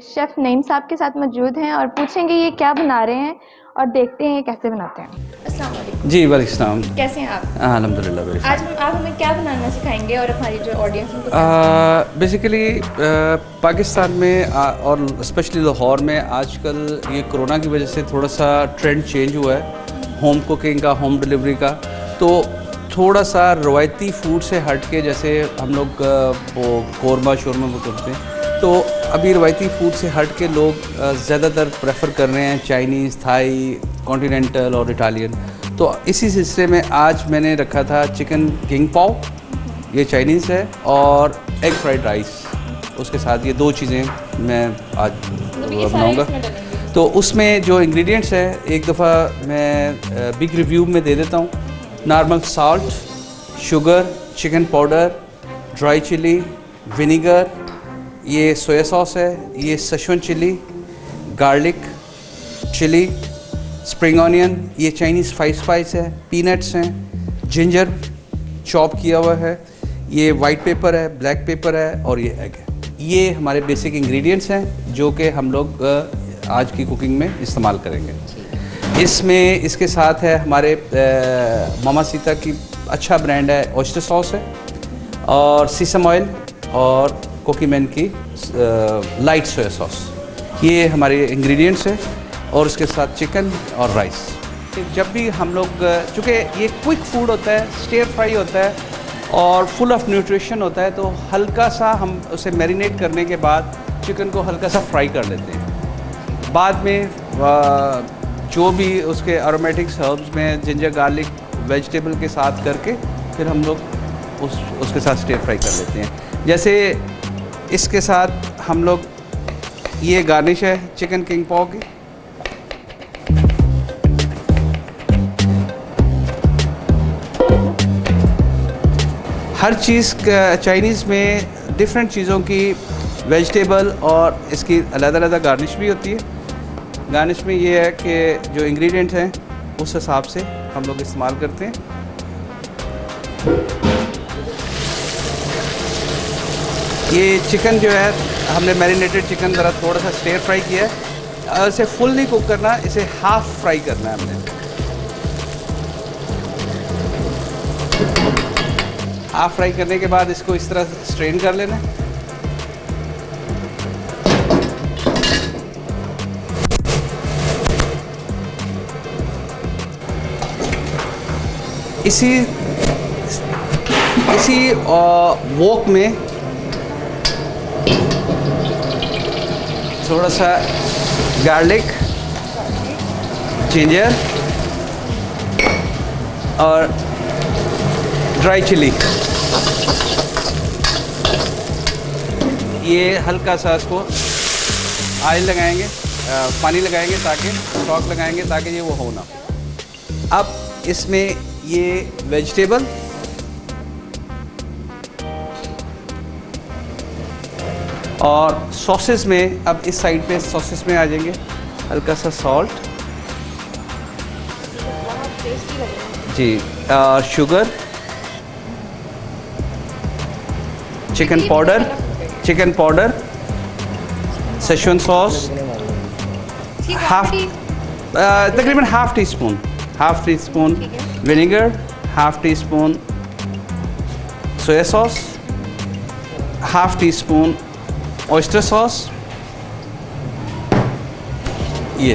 Chef Naeem साहब के साथ मौजूद हैं और पूछेंगे ये क्या बना रहे हैं और देखते हैं ये कैसे बनाते हैं। अस्सलाम वालेकुम। जी वालेकुम सलाम। कैसे हैं आप? हाँ अल्हम्दुलिल्लाह वेरी आज आप हमें क्या बनाना सिखाएंगे और हमारी जो ऑडियंस है बेसिकली पाकिस्तान में और स्पेशली लाहौर में आजकल ये कोरोना की वजह से थोड़ा सा ट्रेंड चेंज हुआ है होम कुकिंग का, होम डिलीवरी का। तो थोड़ा सा रवायती फूड से हट के, जैसे हम लोग वो कौरमा शौरमा वो करते हैं, तो अभी रवायती फूड से हट के लोग ज़्यादातर प्रेफर कर रहे हैं चाइनीज़, थाई, कॉन्टिनेंटल और इटालियन। तो इसी सिलसिले में आज मैंने रखा था चिकन किंग पाव, ये चाइनीज़ है, और एग फ्राइड राइस। उसके साथ ये दो चीज़ें मैं आज बनाऊंगा। तो उसमें जो इंग्रेडिएंट्स है एक दफ़ा मैं बिग रिव्यू में दे देता हूँ। Normal salt, sugar, chicken powder, dry chilli, vinegar, ये सोया सॉस है, ये schezwan chilli, garlic, chilli, spring onion, ये चाइनीज़ स्पाइस है, पीनट्स हैं, जिंजर चॉप किया हुआ है, ये वाइट पेपर है, ब्लैक पेपर है, और ये एग है। ये हमारे बेसिक इंग्रेडिएंट्स हैं जो कि हम लोग आज की कुकिंग में इस्तेमाल करेंगे। इसमें इसके साथ है हमारे मामा सीता की अच्छा ब्रांड है, ऑयस्टर सॉस है, और सीसम ऑयल, और कुकीमैन की लाइट सोया सॉस। ये हमारे इंग्रेडिएंट्स हैं, और उसके साथ चिकन और राइस। जब भी हम लोग, चूँकि ये क्विक फूड होता है, स्टेयर फ्राई होता है और फुल ऑफ न्यूट्रिशन होता है, तो हल्का सा हम उसे मैरिनेट करने के बाद चिकन को हल्का सा फ्राई कर लेते हैं। बाद में जो भी उसके अरोमेटिक्स हर्ब्स में जिंजर, गार्लिक, वेजिटेबल के साथ करके फिर हम लोग उसके साथ स्टेयर फ्राई कर लेते हैं। जैसे इसके साथ हम लोग, ये गार्निश है चिकन किंग पाव की। हर चीज़ चाइनीज़ में डिफरेंट चीज़ों की वेजिटेबल और इसकी अलग-अलग गार्निश भी होती है। गार्निश में ये है कि जो इंग्रेडिएंट्स हैं उस हिसाब से हम लोग इस्तेमाल करते हैं। ये चिकन जो है हमने मैरिनेटेड चिकन ज़रा थोड़ा सा स्टेयर फ्राई किया है। इसे फुल नहीं कुक करना, इसे हाफ फ्राई करना है हमने। हाफ फ्राई करने के बाद इसको इस तरह स्ट्रेन कर लेना है। इसी वोक में थोड़ा सा गार्लिक, जिंजर और ड्राई चिली, ये हल्का सा इसको ऑयल लगाएंगे, पानी लगाएंगे, ताकि स्टॉक लगाएंगे ताकि ये वो हो ना। अब इसमें ये वेजिटेबल और सॉसेस में, अब इस साइड पे सॉसेस में आ जाएंगे। हल्का सा सॉल्ट जी, शुगर, चिकन पाउडर, सेशवन सॉस, तकरीबन half tea spoon vinegar, half tea spoon soya sauce, half tea spoon oyster sauce, ये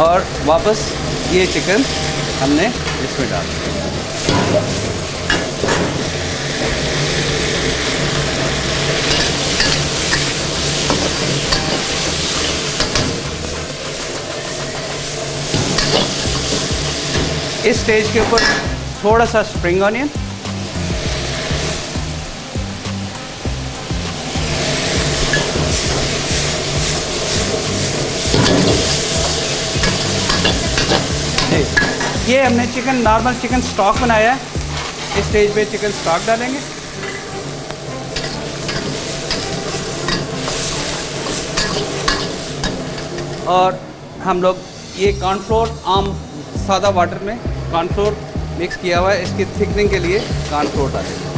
और वापस ये चिकन हमने इसमें डाल दिया। इस स्टेज के ऊपर थोड़ा सा स्प्रिंग ऑनियन, ये हमने नॉर्मल चिकन स्टॉक बनाया है। इस स्टेज पे चिकन स्टॉक डालेंगे। और हम लोग ये कॉर्नफ्लोर आम सादा वाटर में कॉर्नफ्लोर मिक्स किया हुआ है, इसकी थिकनिंग के लिए कॉर्नफ्लोर डालेंगे।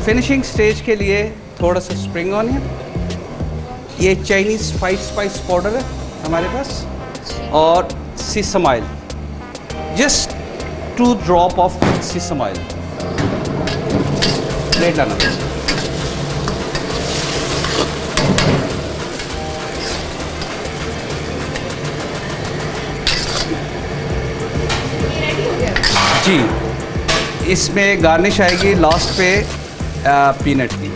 फिनिशिंग स्टेज के लिए थोड़ा सा स्प्रिंग ऑनियन, ये चाइनीज़ स्पाइस पाउडर है हमारे पास, और सीसम oil, just 2 drop of sesame oil. Plate लाना। जी, इसमें गार्निश आएगी लास्ट पे पीनट की।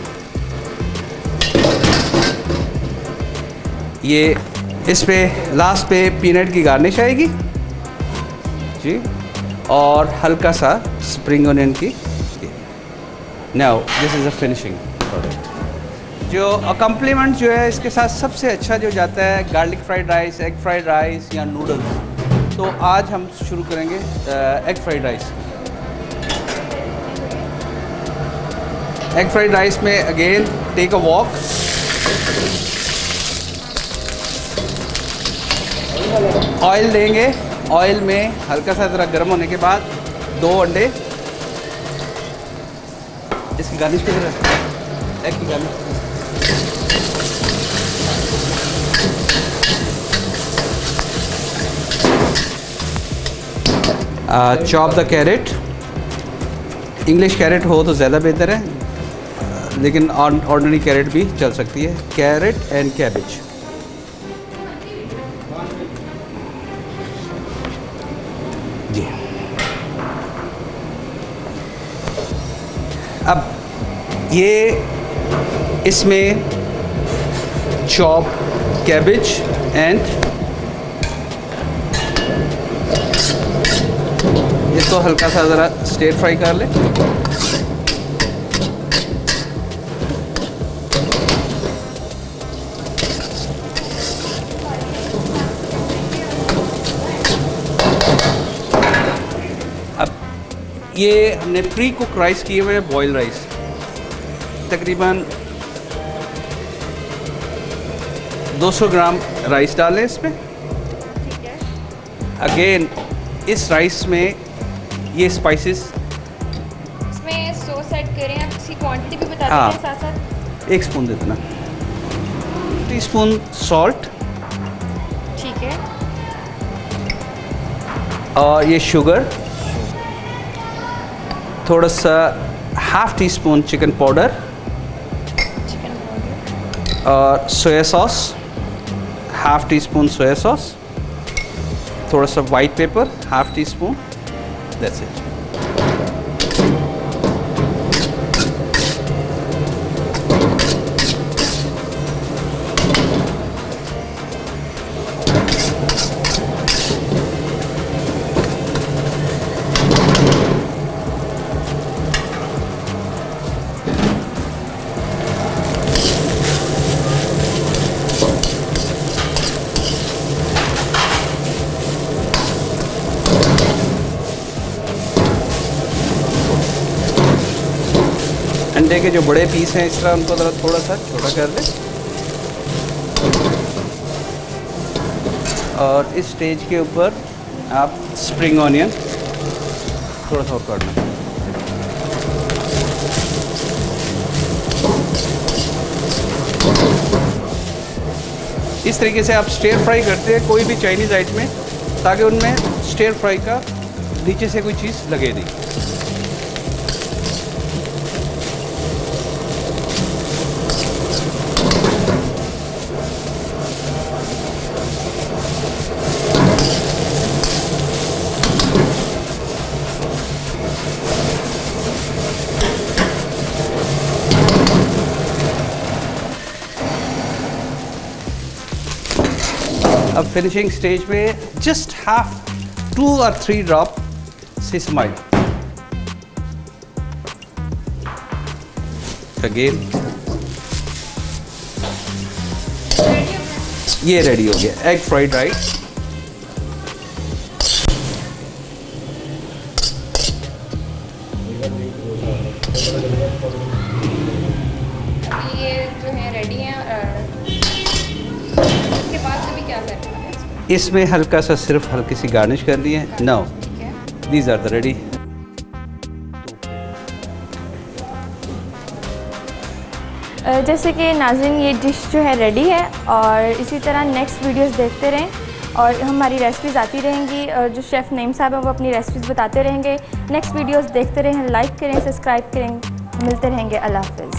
ये इस पे लास्ट पे पीनट की गार्निश आएगी जी, और हल्का सा स्प्रिंग ऑनियन की। Now this is a finishing product. जो अकम्प्लीमेंट जो है इसके साथ सबसे अच्छा जो जाता है garlic fried rice, egg fried rice या नूडल्स। तो आज हम शुरू करेंगे egg fried rice. Egg fried rice में again take a wok. Oil लेंगे, ऑयल में हल्का सा ज़रा गर्म होने के बाद 2 अंडे, इसकी गार्निश किधर है? एग की garnish. Chop the carrot, English carrot हो तो ज़्यादा बेहतर है, लेकिन ऑर्डिनरी कैरेट भी चल सकती है। Carrot and cabbage. जी, अब ये इसमें चॉप कैबेज एंड इसको हल्का सा ज़रा स्टेर फ्राई कर ले। अब ये हमने प्री कुक राइस किए हुए बॉयल राइस, तकरीबन 200 ग्राम राइस डालें इसमें। अगेन इस राइस में ये स्पाइसेस, इसमें सॉस ऐड करें, आप इसकी क्वांटिटी भी बता दें साथ साथ। 1 स्पून दे देना, टीस्पून सॉल्ट, ठीक है, और ये शुगर, थोड़ा सा ½ टीस्पून चिकन पाउडर, और soya sauce, ½ teaspoon soya sauce, थोड़ा सा white paper ½ teaspoon. That's it. अंडे के जो बड़े पीस हैं इस तरह उनको ज़रा थोड़ा सा छोटा कर लें, और इस स्टेज के ऊपर आप स्प्रिंग ऑनियन थोड़ा सा और काट लें। इस तरीके से आप स्टेयर फ्राई करते हैं कोई भी चाइनीज़ आइटम में, ताकि उनमें स्टेयर फ्राई का नीचे से कोई चीज़ लगे नहीं। अब फिनिशिंग स्टेज पे just 2 or 3 drop sesame oil. Again ये रेडी हो गया एग फ्राइड राइस। क्या करना है इसमें? इसमें हल्का सा सिर्फ हल्की सी गार्निश करनी है। Now these are the ready. जैसे कि नाज़रीन ये डिश जो है रेडी है, और इसी तरह नेक्स्ट वीडियोस देखते रहें और हमारी रेसिपीज़ आती रहेंगी, और जो शेफ़ नईम साहब हैं वो अपनी रेसिपीज़ बताते रहेंगे। नेक्स्ट वीडियोस देखते रहें, लाइक करें, सब्सक्राइब करें। मिलते रहेंगे। अल्लाह हाफ़िज़।